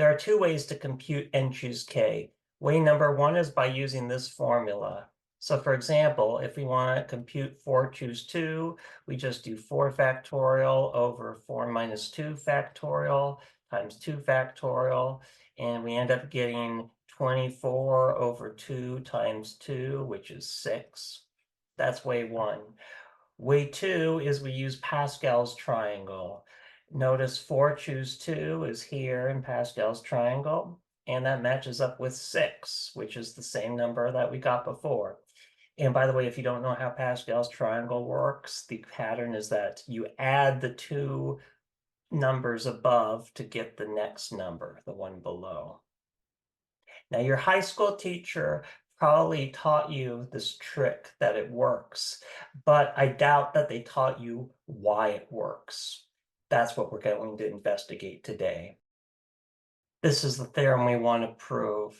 There are two ways to compute n choose k. Way number one is by using this formula. So for example, if we want to compute 4 choose 2, we just do 4 factorial over 4 minus 2 factorial times 2 factorial, and we end up getting 24 over 2 times 2, which is 6. That's way one. Way two is we use Pascal's triangle. Notice 4 choose 2 is here in Pascal's triangle, and that matches up with 6, which is the same number that we got before. And by the way, if you don't know how Pascal's triangle works, the pattern is that you add the two numbers above to get the next number, the one below. Now, your high school teacher probably taught you this trick that it works, but I doubt that they taught you why it works. That's what we're going to investigate today. This is the theorem we want to prove,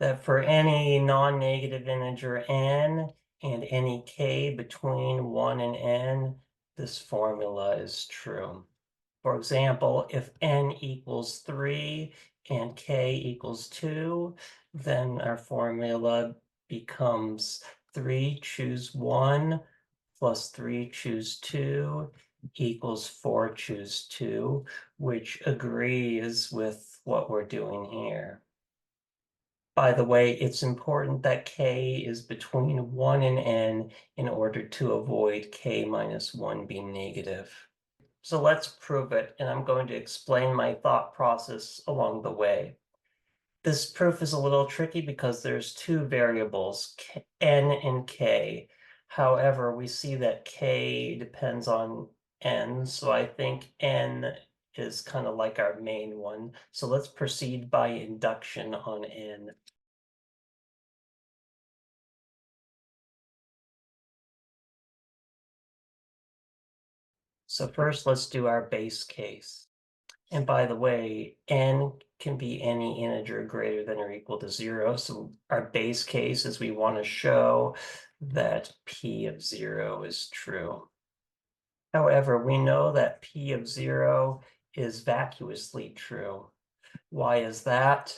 that for any non-negative integer n and any k between 1 and n, this formula is true. For example, if n equals 3 and k equals 2, then our formula becomes 3 choose 1 plus 3 choose 2 equals 4 choose 2, which agrees with what we're doing here. By the way, it's important that k is between 1 and n in order to avoid k minus 1 being negative. So let's prove it, and I'm going to explain my thought process along the way. This proof is a little tricky because there's two variables, n and k. However, we see that k depends on n, so I think n is kind of like our main one. So let's proceed by induction on n. So first, let's do our base case. And by the way, n can be any integer greater than or equal to 0. So our base case is we want to show that p of 0 is true. However, we know that p of 0 is vacuously true. Why is that?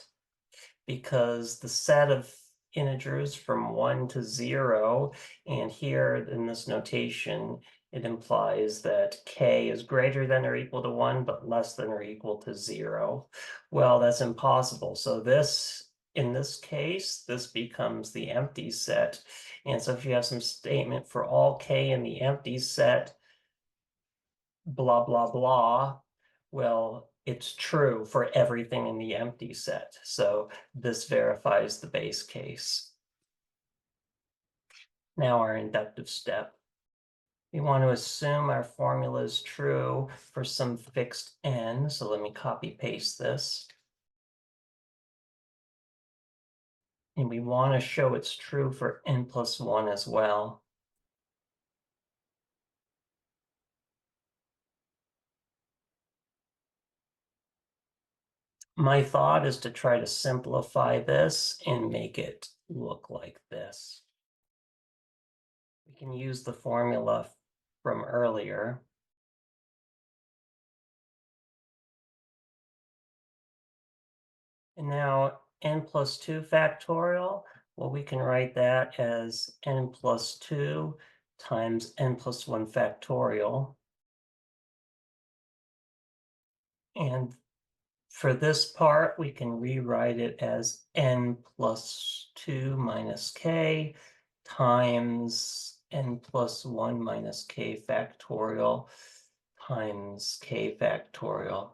Because the set of integers from 1 to 0, and here in this notation, it implies that k is greater than or equal to 1, but less than or equal to 0. Well, that's impossible. So this, in this case, this becomes the empty set. And so if you have some statement for all k in the empty set, blah, blah, blah, well, it's true for everything in the empty set. So this verifies the base case. Now our inductive step. We want to assume our formula is true for some fixed n. So let me copy paste this. And we want to show it's true for n plus 1 as well. My thought is to try to simplify this and make it look like this. We can use the formula from earlier. And now n plus 2 factorial, well, we can write that as n plus 2 times n plus 1 factorial. And for this part, we can rewrite it as n plus 2 minus k times n plus 1 minus k factorial times k factorial.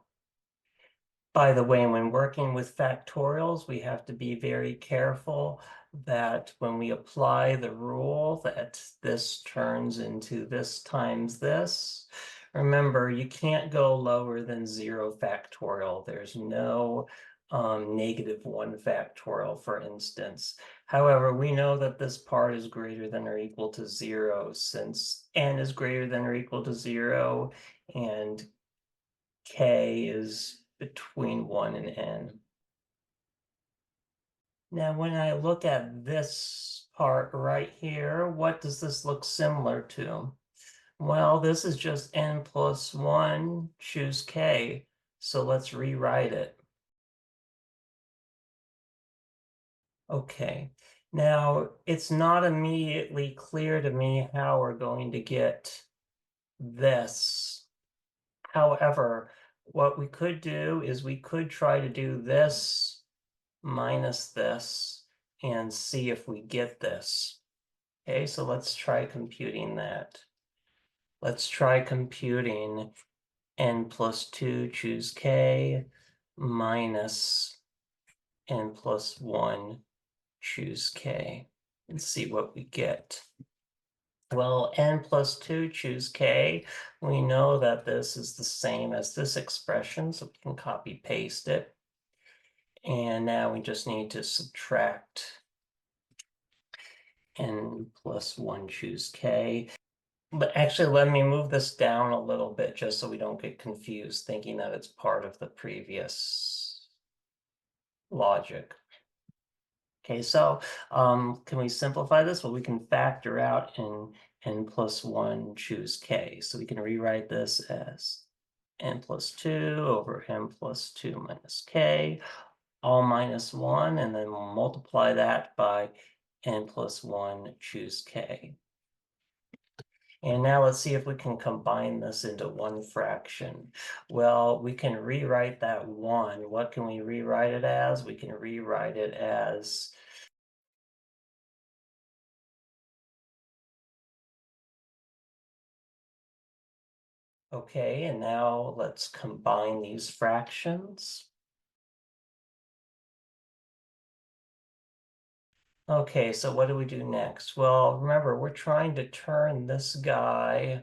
By the way, when working with factorials, we have to be very careful that when we apply the rule that this turns into this times this. Remember, you can't go lower than 0 factorial. There's no negative 1 factorial, for instance. However, we know that this part is greater than or equal to 0 since n is greater than or equal to 0 and k is between 1 and n. Now, when I look at this part right here, what does this look similar to? Well, this is just n plus 1, choose k. So let's rewrite it. Okay, now it's not immediately clear to me how we're going to get this. However, what we could do is we could try to do this minus this and see if we get this. Okay, so let's try computing that. Let's try computing n plus 2, choose k, minus n plus 1, choose k, and see what we get. Well, n plus 2, choose k. We know that this is the same as this expression, so we can copy paste it. And now we just need to subtract n plus 1, choose k. But actually, let me move this down a little bit just so we don't get confused thinking that it's part of the previous logic. Okay, so can we simplify this? Well, we can factor out n plus 1, choose k. So we can rewrite this as n plus 2 over n plus 2 minus k, all minus 1, and then we'll multiply that by n plus 1, choose k. And now let's see if we can combine this into one fraction. Well, we can rewrite that 1. What can we rewrite it as? We can rewrite it as okay, and now let's combine these fractions. Okay, so what do we do next? Well, remember, we're trying to turn this guy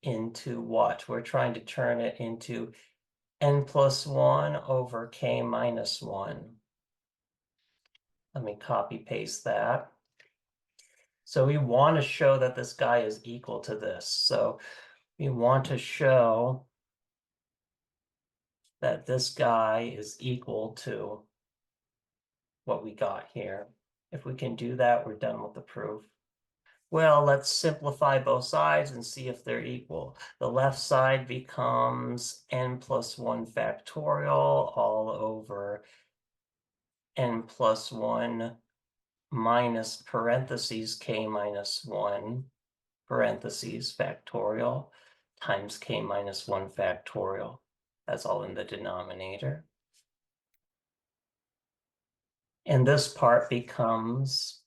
into what? We're trying to turn it into n plus 1 over k minus 1. Let me copy paste that. So we want to show that this guy is equal to this. So we want to show that this guy is equal to what we got here. If we can do that, we're done with the proof. Well, let's simplify both sides and see if they're equal. The left side becomes n plus 1 factorial all over n plus 1 minus parentheses k minus 1 parentheses factorial times k minus 1 factorial. That's all in the denominator. And this part becomes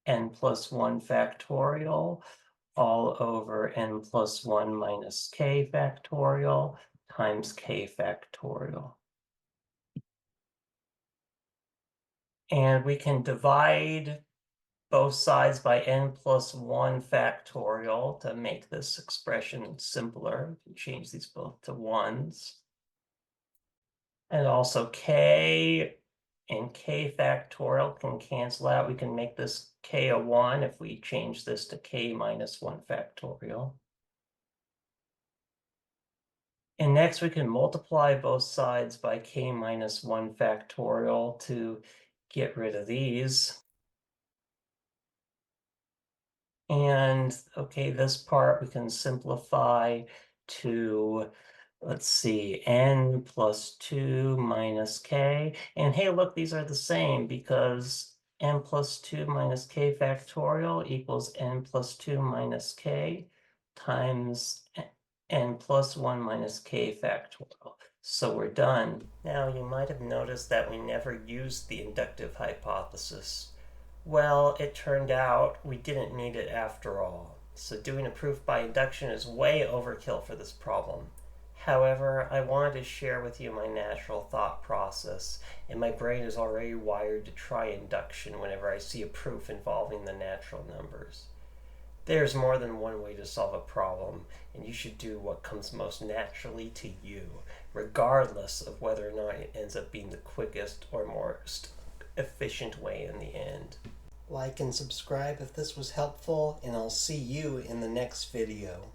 n plus 1 factorial all over n plus 1 minus k factorial times k factorial. And we can divide both sides by n plus 1 factorial to make this expression simpler. We change these both to 1s. And also k and k factorial can cancel out. We can make this k a 1 if we change this to k minus 1 factorial. And next we can multiply both sides by k minus 1 factorial to get rid of these. And okay, this part we can simplify to, let's see, n plus 2 minus k. And hey, look, these are the same because n plus 2 minus k factorial equals n plus 2 minus k times n plus 1 minus k factorial. So we're done. Now, you might have noticed that we never used the inductive hypothesis. Well, it turned out we didn't need it after all. So doing a proof by induction is way overkill for this problem. However, I wanted to share with you my natural thought process, and my brain is already wired to try induction whenever I see a proof involving the natural numbers. There's more than one way to solve a problem, and you should do what comes most naturally to you, regardless of whether or not it ends up being the quickest or most efficient way in the end. Like and subscribe if this was helpful, and I'll see you in the next video.